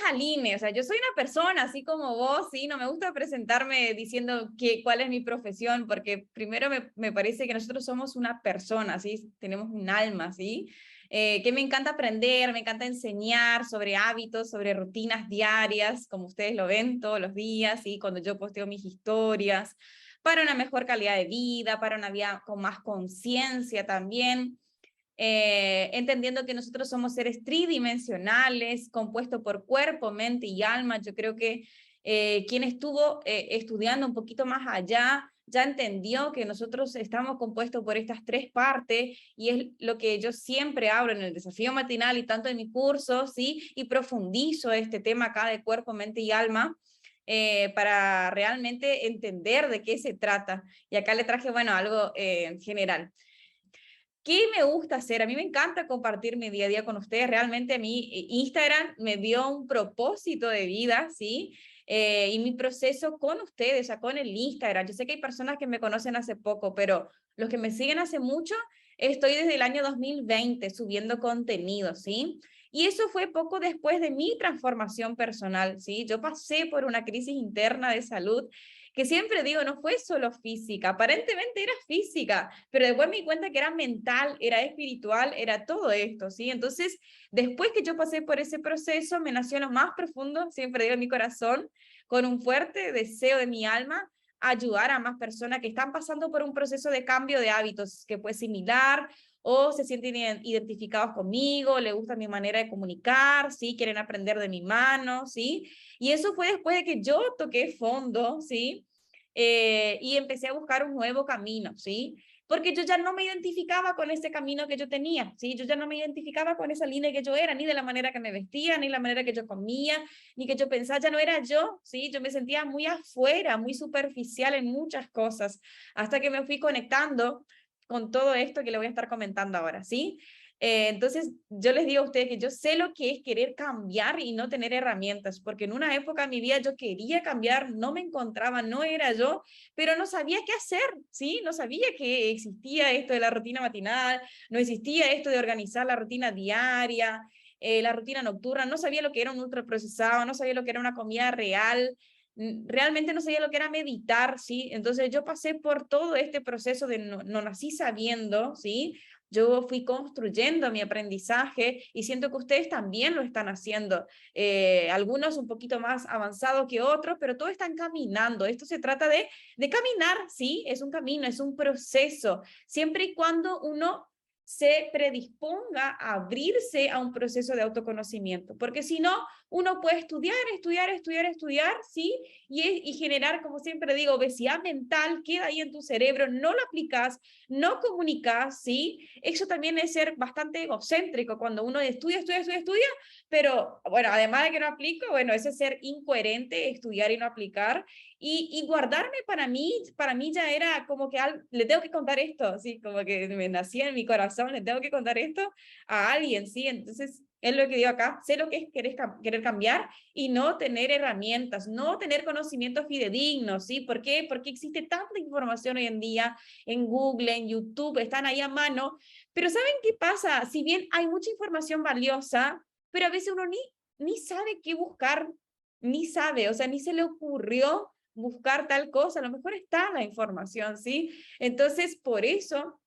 Aline, o sea, yo soy una persona así como vos, ¿sí? No me gusta presentarme diciendo cuál es mi profesión, porque primero me parece que nosotros somos una persona, ¿sí? Tenemos un alma, ¿sí? Que me encanta aprender, me encanta enseñar sobre hábitos, sobre rutinas diarias, como ustedes lo ven todos los días, ¿sí? Cuando yo posteo mis historias, para una mejor calidad de vida, para una vida con más conciencia también. Entendiendo que nosotros somos seres tridimensionales, compuestos por cuerpo, mente y alma. Yo creo que quien estuvo estudiando un poquito más allá, ya entendió que nosotros estamos compuestos por estas tres partes, y es lo que yo siempre hablo en el desafío matinal y tanto en mi curso, ¿sí? Y profundizo este tema acá de cuerpo, mente y alma, para realmente entender de qué se trata. Y acá le traje, bueno, algo general. ¿Qué me gusta hacer? A mí me encanta compartir mi día a día con ustedes. Realmente a mí Instagram me dio un propósito de vida, ¿sí? Y mi proceso con ustedes, o sea, con el Instagram. Yo sé que hay personas que me conocen hace poco, pero los que me siguen hace mucho, estoy desde el año 2020 subiendo contenido, ¿sí? Y eso fue poco después de mi transformación personal, ¿sí? Yo pasé por una crisis interna de salud que siempre digo, no fue solo física, aparentemente era física, pero después me di cuenta que era mental, era espiritual, era todo esto, ¿sí? Entonces, después que yo pasé por ese proceso, me nació lo más profundo, siempre digo en mi corazón, con un fuerte deseo de mi alma, ayudar a más personas que están pasando por un proceso de cambio de hábitos, que fue similar, o se sienten identificados conmigo, les gusta mi manera de comunicar, ¿sí? Quieren aprender de mi mano, ¿sí? Y eso fue después de que yo toqué fondo, ¿sí? Y empecé a buscar un nuevo camino, ¿sí? Porque yo ya no me identificaba con ese camino que yo tenía, ¿sí? Yo ya no me identificaba con esa línea que yo era, ni de la manera que me vestía, ni la manera que yo comía, ni que yo pensaba, ya no era yo, ¿sí? Yo me sentía muy afuera, muy superficial en muchas cosas, hasta que me fui conectando con todo esto que le voy a estar comentando ahora, ¿sí? Entonces, yo les digo a ustedes que yo sé lo que es querer cambiar y no tener herramientas, porque en una época de mi vida yo quería cambiar, no me encontraba, no era yo, pero no sabía qué hacer, ¿sí? No sabía que existía esto de la rutina matinal, no existía esto de organizar la rutina diaria, la rutina nocturna, no sabía lo que era un ultraprocesado, no sabía lo que era una comida real, realmente no sabía lo que era meditar, ¿sí? Entonces yo pasé por todo este proceso de no nací sabiendo, ¿sí? Yo fui construyendo mi aprendizaje y siento que ustedes también lo están haciendo. Algunos un poquito más avanzados que otros, pero todos están caminando. Esto se trata de caminar, ¿sí? Es un camino, es un proceso. Siempre y cuando uno se predisponga a abrirse a un proceso de autoconocimiento, porque si no, uno puede estudiar, ¿sí? Y generar, como siempre digo, obesidad mental, queda ahí en tu cerebro, no lo aplicas, no comunicas, ¿sí? Eso también es ser bastante egocéntrico, cuando uno estudia, pero bueno, además de que no aplico, bueno, eso es ser incoherente, estudiar y no aplicar, y guardarme para mí ya era como que le tengo que contar esto, ¿sí? Como que me nacía en mi corazón, le tengo que contar esto a alguien, ¿sí? Entonces, es lo que digo acá, sé lo que es querer cambiar y no tener herramientas, no tener conocimientos fidedignos, ¿sí? ¿Por qué? Porque existe tanta información hoy en día en Google, en YouTube, están ahí a mano, pero ¿saben qué pasa? Si bien hay mucha información valiosa, pero a veces uno ni sabe qué buscar, ni sabe, o sea, ni se le ocurrió buscar tal cosa, a lo mejor está la información, ¿sí? Entonces, por eso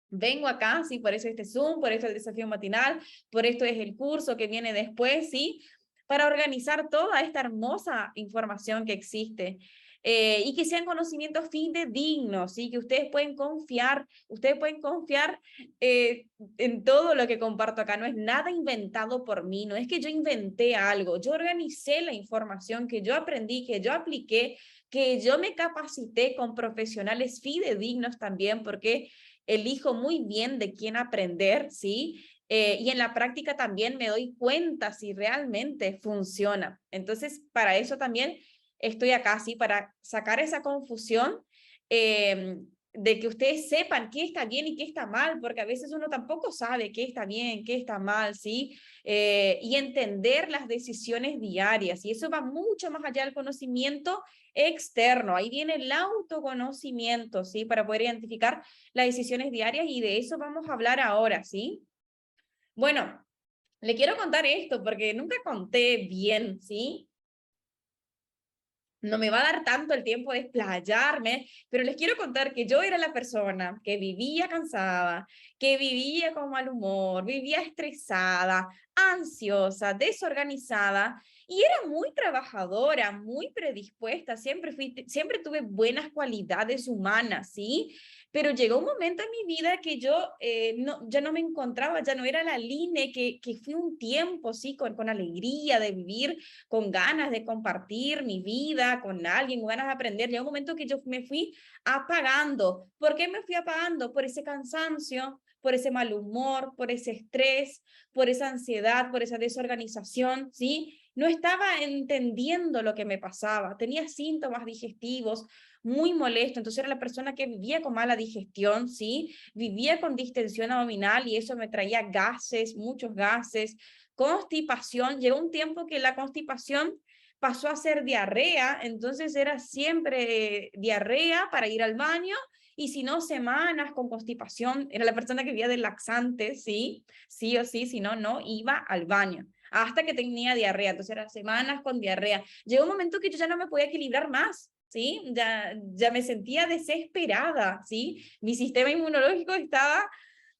vengo acá, ¿sí? Por eso este Zoom, por eso el desafío matinal, por esto es el curso que viene después, ¿sí? Para organizar toda esta hermosa información que existe. Y que sean conocimientos fidedignos, ¿sí? Que ustedes pueden confiar en todo lo que comparto acá, no es nada inventado por mí, no es que yo inventé algo, yo organicé la información que yo aprendí, que yo apliqué, que yo me capacité con profesionales fidedignos también, porque elijo muy bien de quién aprender, ¿sí? Y en la práctica también me doy cuenta si realmente funciona. Entonces, para eso también estoy acá, ¿sí? Para sacar esa confusión, de que ustedes sepan qué está bien y qué está mal, porque a veces uno tampoco sabe qué está bien, qué está mal, ¿sí? Y entender las decisiones diarias, y eso va mucho más allá del conocimiento externo, ahí viene el autoconocimiento, ¿sí? Para poder identificar las decisiones diarias, y de eso vamos a hablar ahora, ¿sí? Bueno, Le quiero contar esto porque nunca conté bien, ¿sí? No me va a dar tanto el tiempo de explayarme, pero les quiero contar que yo era la persona que vivía cansada, que vivía con mal humor, vivía estresada, ansiosa, desorganizada y era muy trabajadora, muy predispuesta, siempre tuve buenas cualidades humanas, ¿sí? Pero llegó un momento en mi vida que yo ya no me encontraba, ya no era la Line que fui un tiempo, ¿sí? Con alegría de vivir, con ganas de compartir mi vida con alguien, con ganas de aprender. Llegó un momento que yo me fui apagando. ¿Por qué me fui apagando? Por ese cansancio, por ese mal humor, por ese estrés, por esa ansiedad, por esa desorganización, ¿sí? No estaba entendiendo lo que me pasaba. Tenía síntomas digestivos muy molesto. Entonces era la persona que vivía con mala digestión, ¿sí? Vivía con distensión abdominal y eso me traía gases, muchos gases, constipación. Llegó un tiempo que la constipación pasó a ser diarrea, entonces era siempre diarrea para ir al baño y si no, semanas con constipación. Era la persona que vivía de laxante, ¿sí? Sí o sí, si no, no iba al baño. Hasta que tenía diarrea, entonces eran semanas con diarrea. Llegó un momento que yo ya no me podía equilibrar más, ¿sí? Ya me sentía desesperada, ¿sí? Mi sistema inmunológico estaba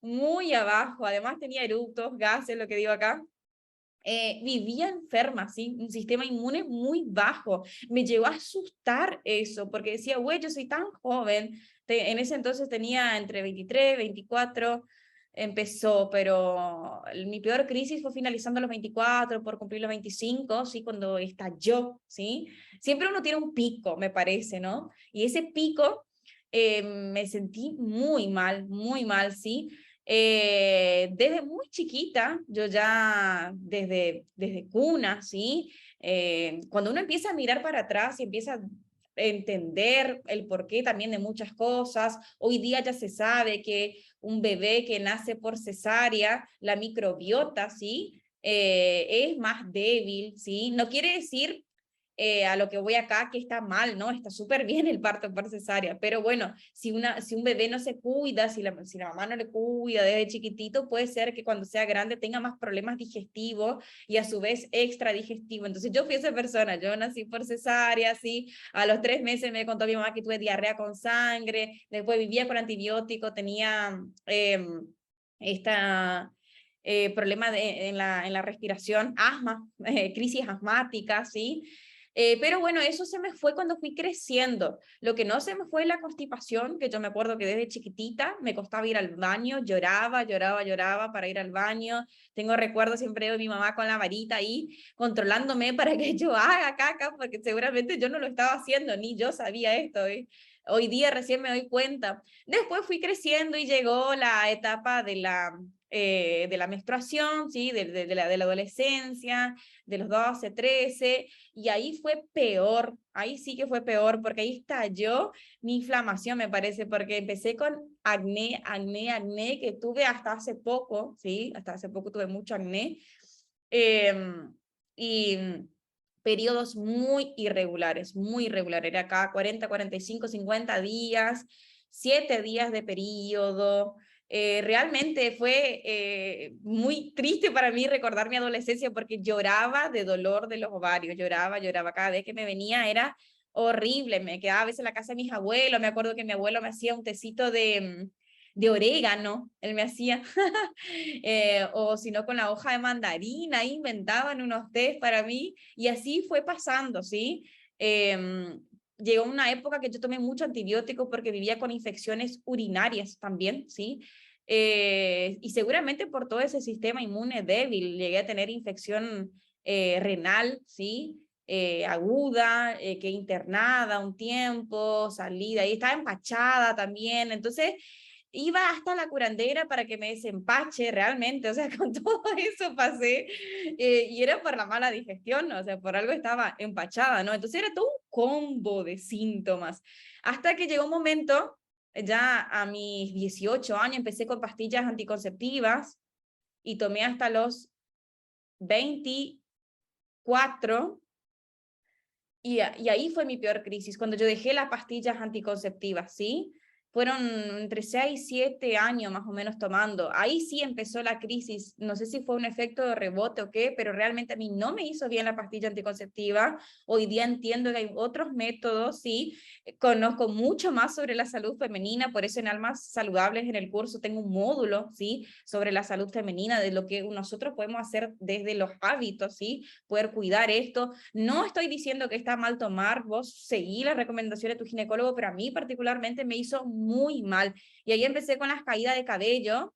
muy abajo, además tenía eructos, gases, lo que digo acá. Vivía enferma, ¿sí? Un sistema inmune muy bajo. Me llegó a asustar eso, porque decía, güey, yo soy tan joven. En ese entonces tenía entre 23, 24, empezó, pero mi peor crisis fue finalizando los 24, por cumplir los 25, ¿sí? Cuando estalló, ¿sí? Siempre uno tiene un pico, me parece, ¿no? Y ese pico me sentí muy mal, ¿sí? Desde muy chiquita, yo ya desde cuna, ¿sí? Cuando uno empieza a mirar para atrás y empieza a entender el porqué también de muchas cosas, hoy día ya se sabe que un bebé que nace por cesárea, la microbiota, ¿sí? Es más débil, ¿sí? No quiere decir a lo que voy acá, que está mal, ¿no? Está súper bien el parto por cesárea, pero bueno, si un bebé no se cuida, si la mamá no le cuida desde chiquitito, puede ser que cuando sea grande tenga más problemas digestivos y a su vez extra digestivo. Entonces yo fui esa persona, yo nací por cesárea, sí, a los 3 meses me contó mi mamá que tuve diarrea con sangre, después vivía con antibiótico, tenía esta... problema en la respiración, asma, crisis asmática, ¿sí? Pero bueno, eso se me fue cuando fui creciendo. Lo que no se me fue la constipación, que yo me acuerdo que desde chiquitita me costaba ir al baño, lloraba para ir al baño. Tengo recuerdos siempre de mi mamá con la varita ahí controlándome para que yo haga caca, porque seguramente yo no lo estaba haciendo, ni yo sabía esto. Hoy día recién me doy cuenta. Después fui creciendo y llegó la etapa de la menstruación, ¿sí? De la adolescencia, de los 12, 13, y ahí fue peor, ahí sí que fue peor, porque ahí estalló mi inflamación, me parece, porque empecé con acné, que tuve hasta hace poco, ¿sí? Hasta hace poco tuve mucho acné, y periodos muy irregulares, era cada 40, 45, 50 días, 7 días de periodo. Realmente fue muy triste para mí recordar mi adolescencia porque lloraba de dolor de los ovarios, lloraba, cada vez que me venía era horrible, me quedaba a veces en la casa de mis abuelos, me acuerdo que mi abuelo me hacía un tecito de orégano, él me hacía, o si no con la hoja de mandarina, inventaban unos tés para mí, y así fue pasando, ¿sí? Llegó una época que yo tomé mucho antibiótico porque vivía con infecciones urinarias también, ¿sí? Y seguramente por todo ese sistema inmune débil, llegué a tener infección renal, ¿sí? Aguda, que internada un tiempo, salida, y estaba empachada también, entonces iba hasta la curandera para que me desempache realmente, o sea, con todo eso pasé, y era por la mala digestión, o sea, por algo estaba empachada, ¿no? Entonces era todo un combo de síntomas, hasta que llegó un momento, ya a mis 18 años, empecé con pastillas anticonceptivas, y tomé hasta los 24, y ahí fue mi peor crisis, cuando yo dejé las pastillas anticonceptivas, ¿sí? fueron entre 6 y 7 años más o menos tomando. Ahí sí empezó la crisis, no sé si fue un efecto de rebote o qué, pero realmente a mí no me hizo bien la pastilla anticonceptiva. Hoy día entiendo que hay otros métodos, sí, conozco mucho más sobre la salud femenina, por eso en Almas Saludables en el curso tengo un módulo, sí, sobre la salud femenina, de lo que nosotros podemos hacer desde los hábitos, sí, poder cuidar esto. No estoy diciendo que está mal tomar, vos seguí las recomendaciones de tu ginecólogo, pero a mí particularmente me hizo muy mal. Y ahí empecé con las caídas de cabello,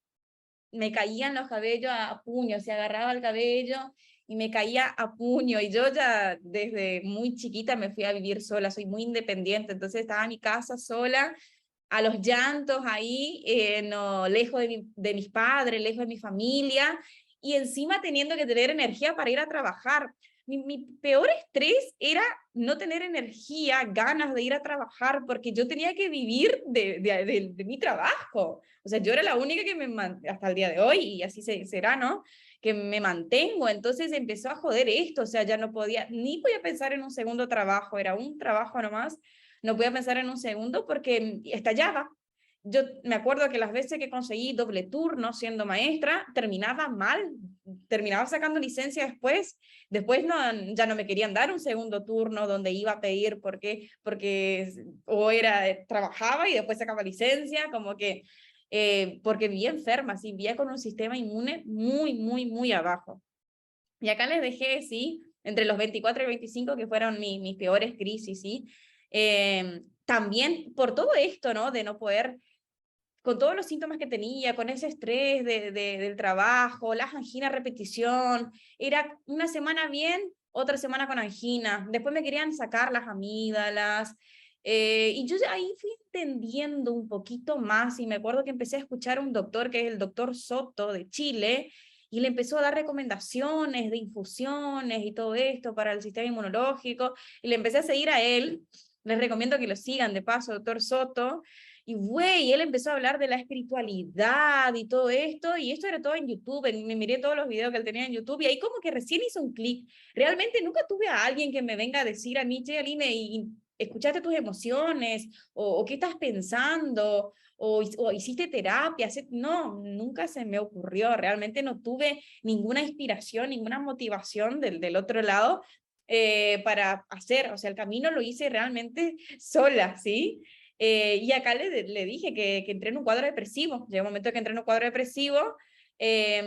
me caían los cabellos a puño, se agarraba el cabello y me caía a puño. Y yo ya desde muy chiquita me fui a vivir sola, soy muy independiente, entonces estaba en mi casa sola, a los llantos ahí, no, lejos de mis padres, lejos de mi familia, y encima teniendo que tener energía para ir a trabajar. Mi peor estrés era no tener energía, ganas de ir a trabajar, porque yo tenía que vivir de mi trabajo. O sea, yo era la única que hasta el día de hoy, y así será, ¿no? Que me mantengo. Entonces empezó a joder esto, o sea, ya no podía, ni podía pensar en un segundo trabajo, era un trabajo nomás, no podía pensar en un segundo porque estallaba. Yo me acuerdo que las veces que conseguí doble turno siendo maestra, terminaba mal, terminaba sacando licencia después no, ya no me querían dar un segundo turno donde iba a pedir porque o era, trabajaba y después sacaba licencia, como que, porque vivía enferma, sí, vivía con un sistema inmune muy, muy, muy abajo. Y acá les dejé, sí, entre los 24 y 25, que fueron mis peores crisis, sí. También por todo esto, ¿no? De no poder, con todos los síntomas que tenía, con ese estrés del trabajo, las anginas a repetición, era una semana bien, otra semana con angina, después me querían sacar las amígdalas, y yo ahí fui entendiendo un poquito más, y me acuerdo que empecé a escuchar a un doctor, que es el doctor Soto de Chile, y le empezó a dar recomendaciones de infusiones y todo esto para el sistema inmunológico, y le empecé a seguir a él. Les recomiendo que lo sigan de paso, doctor Soto. Y güey, él empezó a hablar de la espiritualidad y todo esto, y esto era todo en YouTube, me miré todos los videos que él tenía en YouTube, y ahí como que recién hizo un clic. Realmente nunca tuve a alguien que me venga a decir a mí, che, Aline, y escuchaste tus emociones, o qué estás pensando, o hiciste terapia. No, nunca se me ocurrió, realmente no tuve ninguna inspiración, ninguna motivación del otro lado, para hacer, o sea, el camino lo hice realmente sola, ¿sí? Y acá le dije que entré en un cuadro depresivo. Llegó un momento que entré en un cuadro depresivo,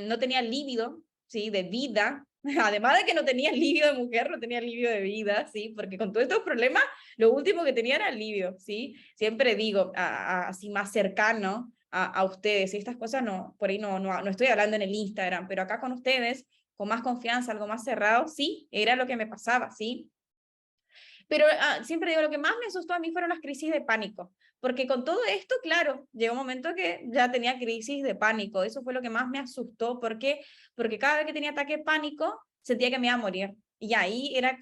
no tenía líbido, ¿sí? De vida. Además de que no tenía líbido de mujer, no tenía líbido de vida, ¿sí? Porque con todos estos problemas, lo último que tenía era el líbido, ¿sí? Siempre digo, así más cercano a ustedes, y estas cosas no, por ahí no estoy hablando en el Instagram, pero acá con ustedes, con más confianza, algo más cerrado, sí, era lo que me pasaba, ¿sí? Pero siempre digo, lo que más me asustó a mí fueron las crisis de pánico, porque con todo esto, claro, llegó un momento que ya tenía crisis de pánico, eso fue lo que más me asustó, porque cada vez que tenía ataque de pánico, sentía que me iba a morir, y ahí era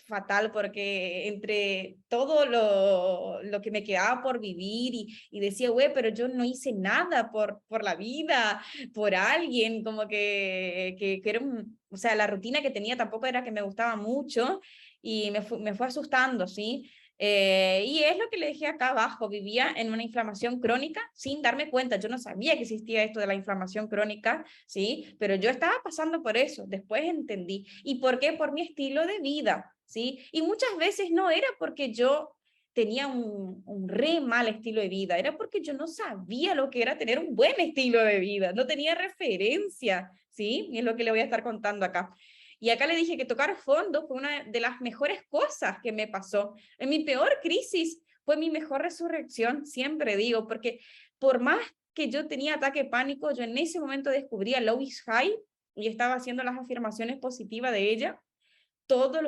fatal, porque entre todo lo que me quedaba por vivir, y decía, güey, pero yo no hice nada por la vida, por alguien, como que era o sea, la rutina que tenía tampoco era que me gustaba mucho, y me fue asustando, ¿sí? Y es lo que le dije acá abajo, vivía en una inflamación crónica sin darme cuenta, yo no sabía que existía esto de la inflamación crónica, ¿sí? Pero yo estaba pasando por eso, después entendí. ¿Y por qué? Por mi estilo de vida, ¿sí? Y muchas veces no era porque yo tenía un re mal estilo de vida, era porque yo no sabía lo que era tener un buen estilo de vida, no tenía referencia, ¿sí? Y es lo que le voy a estar contando acá. Y acá le dije que tocar fondo fue una de las mejores cosas que me pasó. En mi peor crisis fue mi mejor resurrección, siempre digo, porque por más que yo tenía ataque de pánico, yo en ese momento descubrí a Lois High y estaba haciendo las afirmaciones positivas de ella todas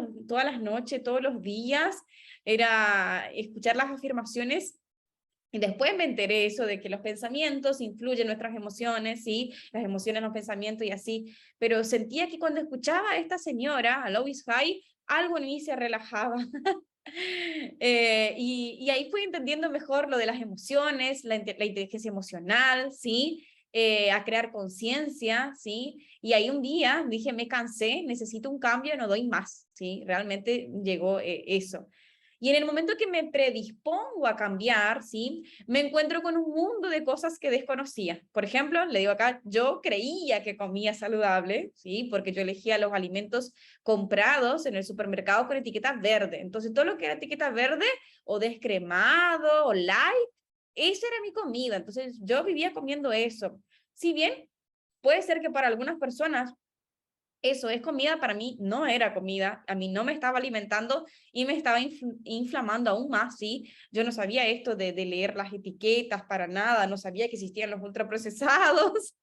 las noches, todos los días, era escuchar las afirmaciones. Y después me enteré eso de que los pensamientos influyen en nuestras emociones, ¿sí? Las emociones, los pensamientos y así. Pero sentía que cuando escuchaba a esta señora, a Lois High, algo en mí se relajaba. Y ahí fui entendiendo mejor lo de las emociones, la inteligencia emocional, ¿sí? A crear conciencia, ¿sí? Y ahí un día dije, me cansé, necesito un cambio, no doy más, ¿sí? Realmente llegó eso. Y en el momento que me predispongo a cambiar, ¿sí? Me encuentro con un mundo de cosas que desconocía. Por ejemplo, le digo acá, yo creía que comía saludable, ¿sí? Porque yo elegía los alimentos comprados en el supermercado con etiqueta verde. Entonces, todo lo que era etiqueta verde o descremado o light, esa era mi comida. Entonces, yo vivía comiendo eso. Si bien puede ser que para algunas personas eso es comida, para mí no era comida, a mí no me estaba alimentando y me estaba inflamando aún más, ¿sí? Yo no sabía esto de leer las etiquetas para nada, no sabía que existían los ultraprocesados.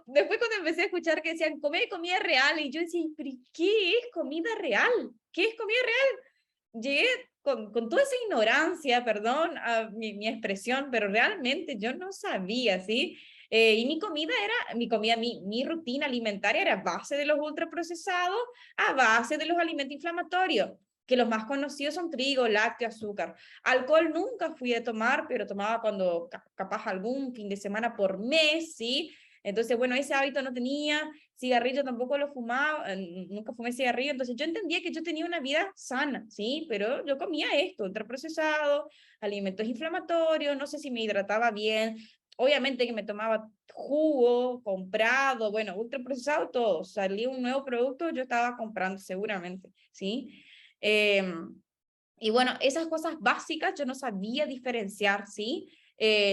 Después cuando empecé a escuchar que decían, come comida real, y yo decía, ¿pero qué es comida real? ¿Qué es comida real? Llegué con toda esa ignorancia, perdón a mi expresión, pero realmente yo no sabía, ¿sí? Y mi comida era, mi rutina alimentaria era a base de los ultraprocesados, a base de los alimentos inflamatorios, que los más conocidos son trigo, lácteo, azúcar. Alcohol nunca fui a tomar, pero tomaba cuando capaz algún fin de semana por mes, ¿sí? Entonces, bueno, ese hábito no tenía, cigarrillo tampoco lo fumaba, nunca fumé cigarrillo, entonces yo entendía que yo tenía una vida sana, ¿sí? Pero yo comía esto, ultraprocesado, alimentos inflamatorios, no sé si me hidrataba bien, obviamente que me tomaba jugo, comprado, bueno, ultraprocesado, todo, salía un nuevo producto, yo estaba comprando seguramente, ¿sí? Y bueno, esas cosas básicas yo no sabía diferenciar, ¿sí?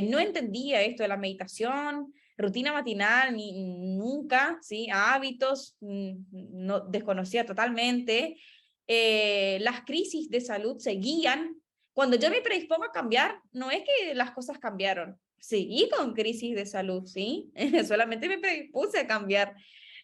No entendía esto de la meditación, rutina matinal, ni nunca, ¿sí? Hábitos, no, desconocía totalmente. Las crisis de salud seguían. Cuando yo me predispongo a cambiar, no es que las cosas cambiaron, seguí con crisis de salud, ¿sí? Solamente me predispuse a cambiar.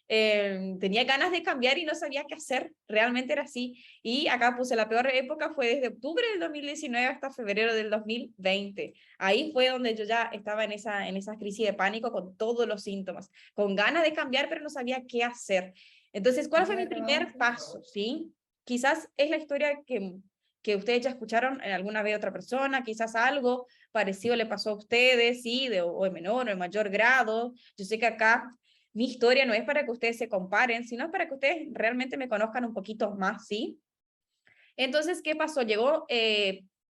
Tenía ganas de cambiar y no sabía qué hacer, realmente era así. Y acá puse la peor época fue desde octubre del 2019 hasta febrero del 2020. Ahí fue donde yo ya estaba en esa crisis de pánico con todos los síntomas, con ganas de cambiar, pero no sabía qué hacer. Entonces, ¿cuál fue mi primer paso? ¿Sí? Quizás es la historia que ustedes ya escucharon en alguna vez otra persona, quizás algo parecido le pasó a ustedes, ¿sí? O en menor o en mayor grado. Yo sé que acá mi historia no es para que ustedes se comparen, sino para que ustedes realmente me conozcan un poquito más, ¿sí? Entonces, ¿qué pasó? Llegó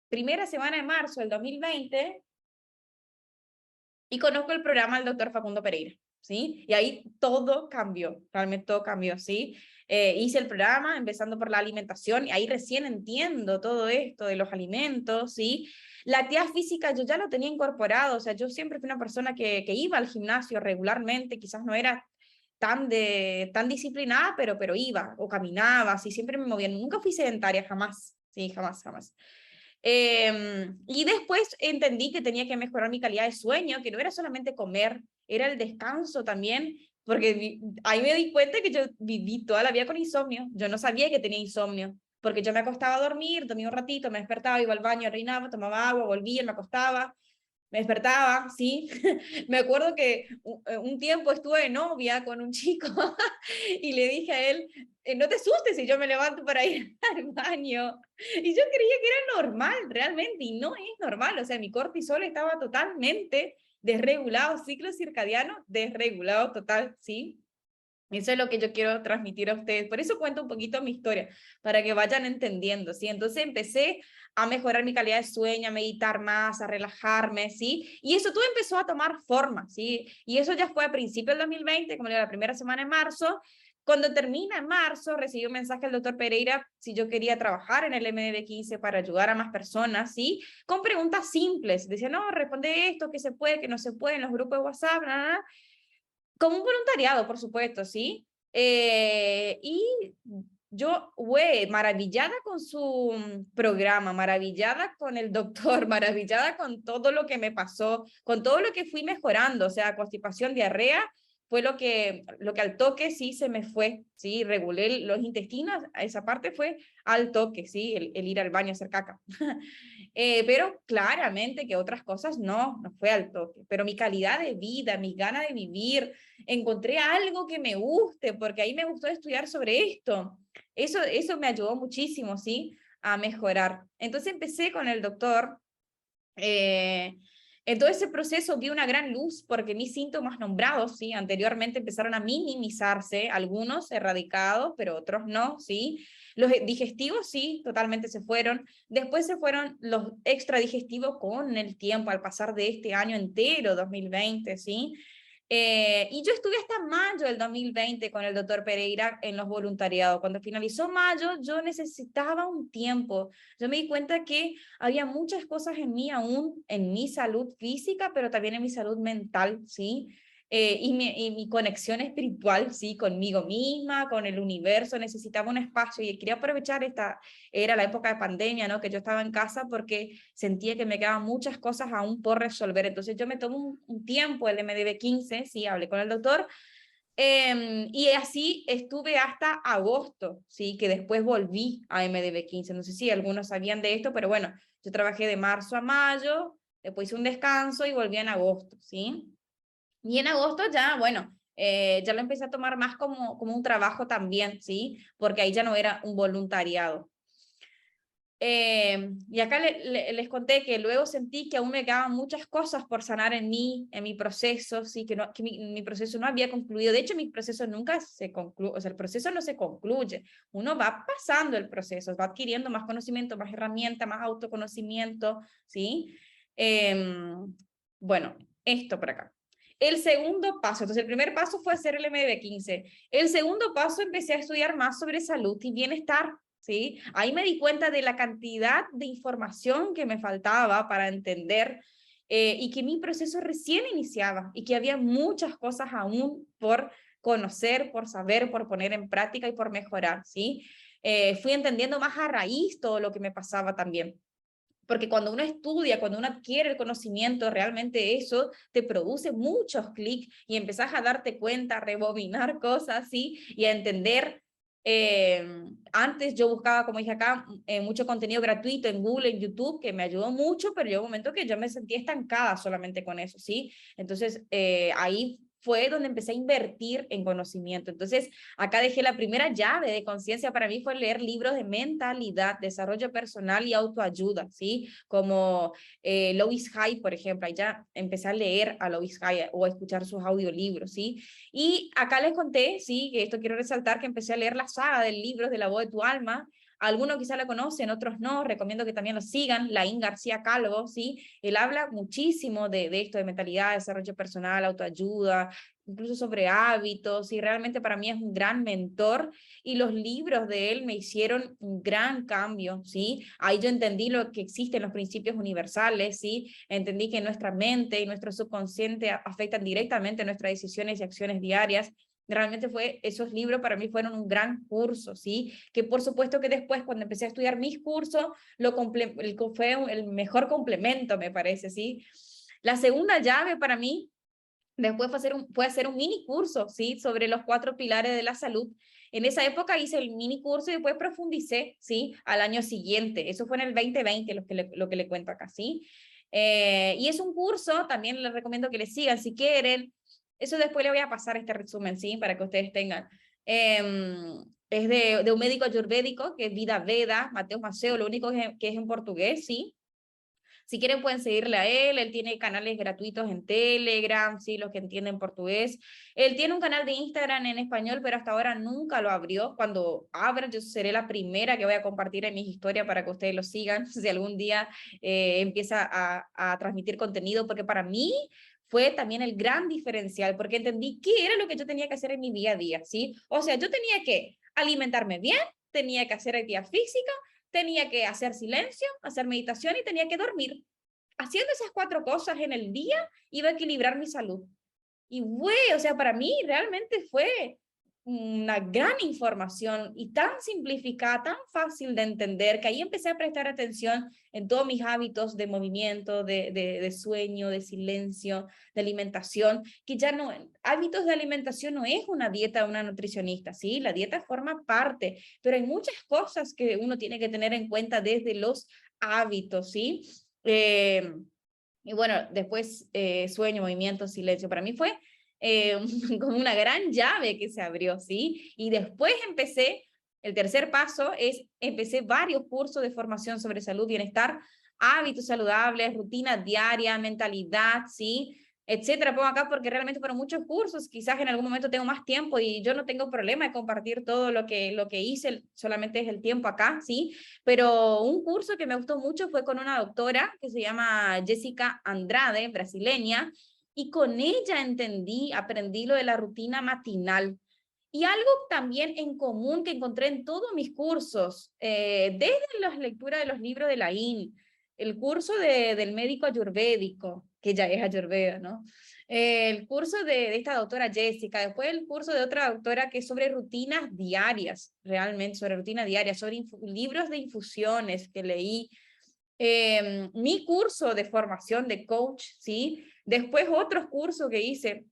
primera semana de marzo del 2020 y conozco el programa del doctor Facundo Pereira, ¿sí? Y ahí todo cambió, realmente todo cambió, ¿sí? Hice el programa empezando por la alimentación y ahí recién entiendo todo esto de los alimentos, ¿sí? La actividad física yo ya lo tenía incorporado, o sea, yo siempre fui una persona que iba al gimnasio regularmente, quizás no era tan disciplinada, pero iba o caminaba, así siempre me movía, nunca fui sedentaria, jamás, sí, jamás, jamás. Y después entendí que tenía que mejorar mi calidad de sueño, que no era solamente comer, era el descanso también, porque ahí me di cuenta que yo viví toda la vida con insomnio, yo no sabía que tenía insomnio, porque yo me acostaba a dormir, dormía un ratito, me despertaba, iba al baño, orinaba, tomaba agua, volvía, me acostaba, me despertaba, ¿sí? Me acuerdo que un tiempo estuve de novia con un chico y le dije a él, no te asustes si yo me levanto para ir al baño. Y yo creía que era normal realmente y no es normal, o sea, mi cortisol estaba totalmente desregulado, ciclo circadiano desregulado total, ¿sí? Eso es lo que yo quiero transmitir a ustedes. Por eso cuento un poquito mi historia, para que vayan entendiendo, ¿sí? Entonces empecé a mejorar mi calidad de sueño, a meditar más, a relajarme, ¿sí? Y eso todo empezó a tomar forma, ¿sí? Y eso ya fue a principios del 2020, como la primera semana de marzo. Cuando termina en marzo, recibí un mensaje del doctor Pereira si yo quería trabajar en el MDB15 para ayudar a más personas, ¿sí? Con preguntas simples. Decía, no, responde esto, qué se puede, qué no se puede, en los grupos de WhatsApp, bla, bla, bla. Como un voluntariado, por supuesto, ¿sí? Y yo, güey, maravillada con su programa, maravillada con el doctor, maravillada con todo lo que me pasó, con todo lo que fui mejorando, o sea, constipación, diarrea, fue lo que al toque sí se me fue, ¿sí? Regulé los intestinos, esa parte fue al toque, ¿sí? El ir al baño a hacer caca. Pero claramente que otras cosas no fue al toque. Pero mi calidad de vida, mi ganas de vivir, encontré algo que me guste, porque ahí me gustó estudiar sobre esto. Eso me ayudó muchísimo, ¿sí? A mejorar. Entonces empecé con el doctor. En todo ese proceso vi una gran luz porque mis síntomas nombrados, ¿sí? Anteriormente empezaron a minimizarse, algunos erradicados, pero otros no, ¿sí? Los digestivos sí, totalmente se fueron. Después se fueron los extradigestivos con el tiempo, al pasar de este año entero, 2020, ¿sí? Y yo estuve hasta mayo del 2020 con el doctor Pereira en los voluntariados. Cuando finalizó mayo, yo necesitaba un tiempo. Yo me di cuenta que había muchas cosas en mí aún, en mi salud física, pero también en mi salud mental, ¿sí? Y mi conexión espiritual, ¿sí? Conmigo misma, con el universo, necesitaba un espacio y quería aprovechar era la época de pandemia, ¿no? Que yo estaba en casa porque sentía que me quedaban muchas cosas aún por resolver. Entonces yo me tomo un tiempo, el MDB15, sí, hablé con el doctor, y así estuve hasta agosto, sí, que después volví a MDB15. No sé si algunos sabían de esto, pero bueno, yo trabajé de marzo a mayo, después hice un descanso y volví en agosto, ¿sí? Y en agosto ya, bueno, ya lo empecé a tomar más como un trabajo también, ¿sí? Porque ahí ya no era un voluntariado. Y acá les conté que luego sentí que aún me quedaban muchas cosas por sanar en mí, en mi proceso, ¿sí? Que mi proceso no había concluido. De hecho, mi proceso nunca se concluye, o sea, el proceso no se concluye. Uno va pasando el proceso, va adquiriendo más conocimiento, más herramientas, más autoconocimiento, ¿sí? Bueno, esto por acá. El segundo paso, entonces el primer paso fue hacer el MDB15. El segundo paso empecé a estudiar más sobre salud y bienestar, ¿sí? Ahí me di cuenta de la cantidad de información que me faltaba para entender y que mi proceso recién iniciaba y que había muchas cosas aún por conocer, por saber, por poner en práctica y por mejorar, ¿sí? Fui entendiendo más a raíz todo lo que me pasaba también. Porque cuando uno estudia, cuando uno adquiere el conocimiento, realmente eso te produce muchos clics y empezás a darte cuenta, a rebobinar cosas, ¿sí? Y a entender. Antes yo buscaba, como dije acá, mucho contenido gratuito en Google, en YouTube, que me ayudó mucho, pero llegó un momento que yo me sentía estancada solamente con eso, ¿sí? Entonces, ahí fue donde empecé a invertir en conocimiento. Entonces, acá dejé la primera llave de conciencia para mí fue leer libros de mentalidad, desarrollo personal y autoayuda, ¿sí? Como Lois Hay, por ejemplo, ahí ya empecé a leer a Lois Hay o a escuchar sus audiolibros, ¿sí? Y acá les conté, sí, que esto quiero resaltar, que empecé a leer la saga de libros de La Voz de tu Alma. Algunos quizá la conocen, otros no, recomiendo que también lo sigan, Laín García Calvo, ¿sí? Él habla muchísimo de esto, de mentalidad, desarrollo personal, autoayuda, incluso sobre hábitos, y realmente para mí es un gran mentor, y los libros de él me hicieron un gran cambio, ¿sí? Ahí yo entendí lo que existen los principios universales, ¿sí? Entendí que nuestra mente y nuestro subconsciente afectan directamente nuestras decisiones y acciones diarias. Realmente esos libros para mí fueron un gran curso, ¿sí? Que por supuesto que después cuando empecé a estudiar mis cursos, fue el mejor complemento, me parece, ¿sí? La segunda llave para mí después fue hacer un mini curso, ¿sí? Sobre los 4 pilares de la salud. En esa época hice el mini curso y después profundicé, ¿sí? Al año siguiente. Eso fue en el 2020, lo que le cuento acá, ¿sí? Y es un curso, también les recomiendo que le sigan si quieren. Eso después le voy a pasar este resumen, ¿sí? Para que ustedes tengan. Es de un médico ayurvédico, que es Vida Veda, Mateo Maceo, lo único que es en portugués, ¿sí? Si quieren pueden seguirle a él tiene canales gratuitos en Telegram, sí, los que entienden portugués. Él tiene un canal de Instagram en español, pero hasta ahora nunca lo abrió. Cuando abra, yo seré la primera que voy a compartir en mis historias para que ustedes lo sigan, si algún día empieza a transmitir contenido, porque para mí fue también el gran diferencial, porque entendí qué era lo que yo tenía que hacer en mi día a día, ¿sí? O sea, yo tenía que alimentarme bien, tenía que hacer actividad física, tenía que hacer silencio, hacer meditación y tenía que dormir. Haciendo esas 4 cosas en el día, iba a equilibrar mi salud. Y o sea, para mí realmente fue una gran información y tan simplificada, tan fácil de entender, que ahí empecé a prestar atención en todos mis hábitos de movimiento, de sueño, de silencio, de alimentación, que ya no, hábitos de alimentación no es una dieta de una nutricionista, ¿sí? La dieta forma parte, pero hay muchas cosas que uno tiene que tener en cuenta desde los hábitos, ¿sí? Y bueno, después sueño, movimiento, silencio. Para mí fue como una gran llave que se abrió, ¿sí? Y después el tercer paso empecé varios cursos de formación sobre salud, bienestar, hábitos saludables, rutina diaria, mentalidad, ¿sí? etcétera, pongo acá porque realmente fueron muchos cursos, quizás en algún momento tengo más tiempo y yo no tengo problema de compartir todo lo que hice, solamente es el tiempo acá, ¿sí? Pero un curso que me gustó mucho fue con una doctora que se llama Jessica Andrade, brasileña, y con ella aprendí lo de la rutina matinal. Y algo también en común que encontré en todos mis cursos, desde las lecturas de los libros de la IN, el curso del médico ayurvédico, que ya es ayurveda, ¿no? El curso de esta doctora Jessica, después el curso de otra doctora que es sobre rutinas diarias, realmente sobre rutinas diarias, sobre libros de infusiones que leí, mi curso de formación de coach, ¿sí? Después otros cursos que hice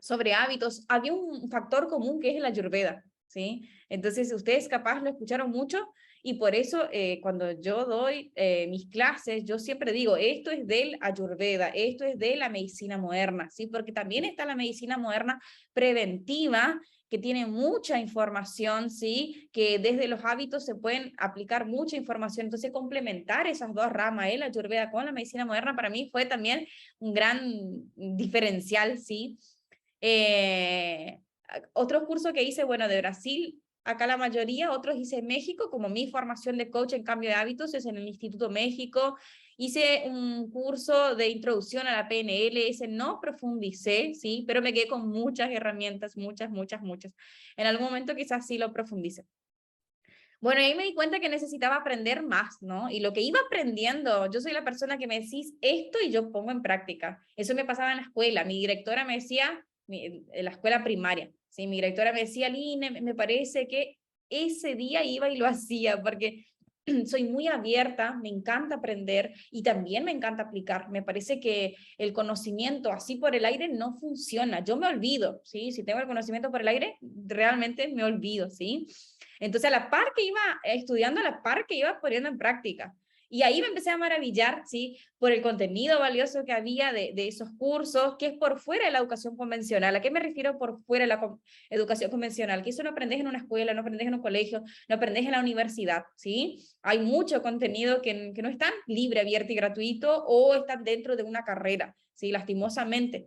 sobre hábitos, había un factor común que es la ayurveda, ¿sí? Entonces, ustedes capaz lo escucharon mucho y por eso cuando yo doy mis clases, yo siempre digo, esto es del ayurveda, esto es de la medicina moderna, ¿sí? Porque también está la medicina moderna preventiva, que tiene mucha información, ¿sí? Que desde los hábitos se pueden aplicar mucha información. Entonces, complementar esas dos ramas, la ayurveda con la medicina moderna, para mí fue también un gran diferencial, ¿sí? Eh, Otros cursos que hice, bueno, de Brasil, acá la mayoría, otros hice en México, como mi formación de coach en cambio de hábitos es en el Instituto México. Hice un curso de introducción a la PNL, ese no profundicé, sí, pero me quedé con muchas herramientas, muchas, muchas, muchas. En algún momento quizás sí lo profundice. Bueno, ahí me di cuenta que necesitaba aprender más, ¿no? Y lo que iba aprendiendo, yo soy la persona que me decís esto y yo pongo en práctica. Eso me pasaba en la escuela. Mi directora me decía, en la escuela primaria, ¿sí? Mi directora me decía, Line, me parece que ese día iba y lo hacía, porque soy muy abierta, me encanta aprender y también me encanta aplicar. Me parece que el conocimiento así por el aire no funciona. Yo me olvido, ¿sí? Si tengo el conocimiento por el aire, realmente me olvido, ¿sí? Entonces, a la par que iba estudiando, a la par que iba poniendo en práctica. Y ahí me empecé a maravillar, ¿sí? Por el contenido valioso que había de esos cursos, que es por fuera de la educación convencional. ¿A qué me refiero por fuera de la educación convencional? Que eso no aprendes en una escuela, no aprendes en un colegio, no aprendes en la universidad, ¿sí? Hay mucho contenido que no está libre, abierto y gratuito o está dentro de una carrera, ¿sí? Lastimosamente.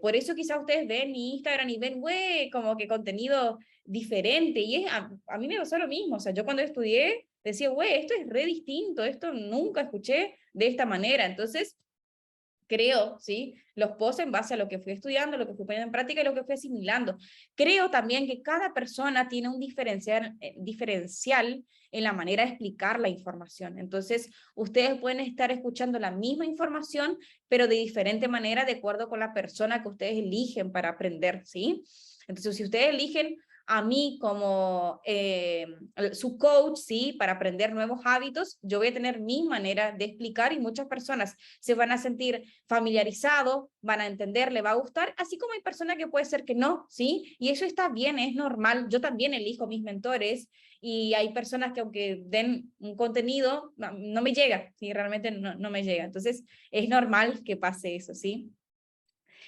Por eso quizás ustedes ven mi Instagram y ven, güey, como que contenido diferente. Y a mí me pasó lo mismo. O sea, yo cuando estudié decía, güey, esto es re distinto, esto nunca escuché de esta manera. Entonces, creo, ¿sí? Los posts en base a lo que fui estudiando, lo que fui poniendo en práctica y lo que fui asimilando. Creo también que cada persona tiene un diferencial en la manera de explicar la información. Entonces, ustedes pueden estar escuchando la misma información, pero de diferente manera, de acuerdo con la persona que ustedes eligen para aprender, ¿sí? Entonces, si ustedes eligen a mí como su coach, ¿sí? Para aprender nuevos hábitos, yo voy a tener mi manera de explicar y muchas personas se van a sentir familiarizados, van a entender, le va a gustar, así como hay personas que puede ser que no, ¿sí? Y eso está bien, es normal. Yo también elijo mis mentores y hay personas que aunque den un contenido, no me llega, ¿sí? Realmente no me llega. Entonces, es normal que pase eso, ¿sí?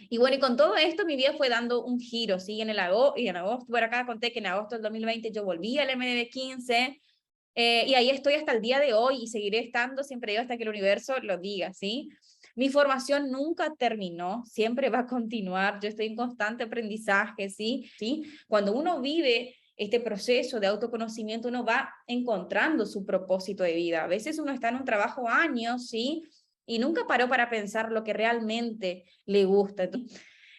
Y bueno, y con todo esto mi vida fue dando un giro, ¿sí? En agosto, bueno, acá conté que en agosto del 2020 yo volví al MDB15 y ahí estoy hasta el día de hoy y seguiré estando, siempre digo, hasta que el universo lo diga, ¿sí? Mi formación nunca terminó, siempre va a continuar, yo estoy en constante aprendizaje, ¿sí? ¿Sí? Cuando uno vive este proceso de autoconocimiento, uno va encontrando su propósito de vida. A veces uno está en un trabajo años, ¿sí? Y nunca paró para pensar lo que realmente le gusta.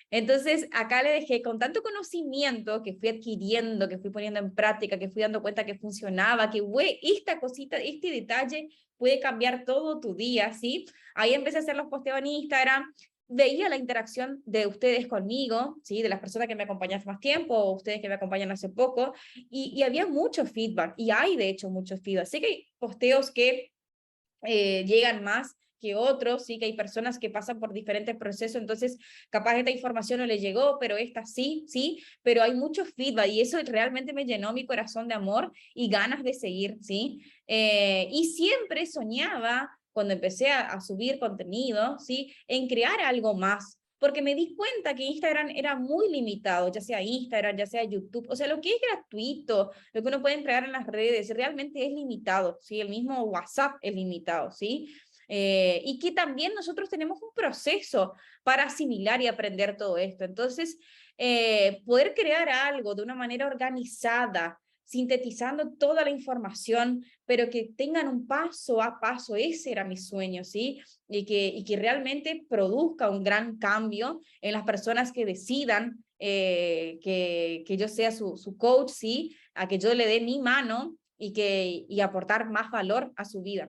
Entonces, acá le dejé con tanto conocimiento que fui adquiriendo, que fui poniendo en práctica, que fui dando cuenta que funcionaba, que, güey, esta cosita, este detalle puede cambiar todo tu día, ¿sí? Ahí empecé a hacer los posteos en Instagram, veía la interacción de ustedes conmigo, ¿sí? De las personas que me acompañan hace más tiempo, o ustedes que me acompañan hace poco, y había mucho feedback, y hay de hecho mucho feedback. Así que hay posteos que llegan más que otros, sí que hay personas que pasan por diferentes procesos, entonces capaz esta información no le llegó, pero esta sí, sí, pero hay mucho feedback y eso realmente me llenó mi corazón de amor y ganas de seguir, ¿sí? Y siempre soñaba, cuando empecé a subir contenido, ¿sí? En crear algo más, porque me di cuenta que Instagram era muy limitado, ya sea Instagram, ya sea YouTube, o sea, lo que es gratuito, lo que uno puede entregar en las redes, realmente es limitado, ¿sí? El mismo WhatsApp es limitado, ¿sí? y que también nosotros tenemos un proceso para asimilar y aprender todo esto. Entonces, poder crear algo de una manera organizada, sintetizando toda la información, pero que tengan un paso a paso, ese era mi sueño, ¿sí? Y que realmente produzca un gran cambio en las personas que decidan que yo sea su coach, ¿sí? A que yo le dé mi mano y aportar más valor a su vida.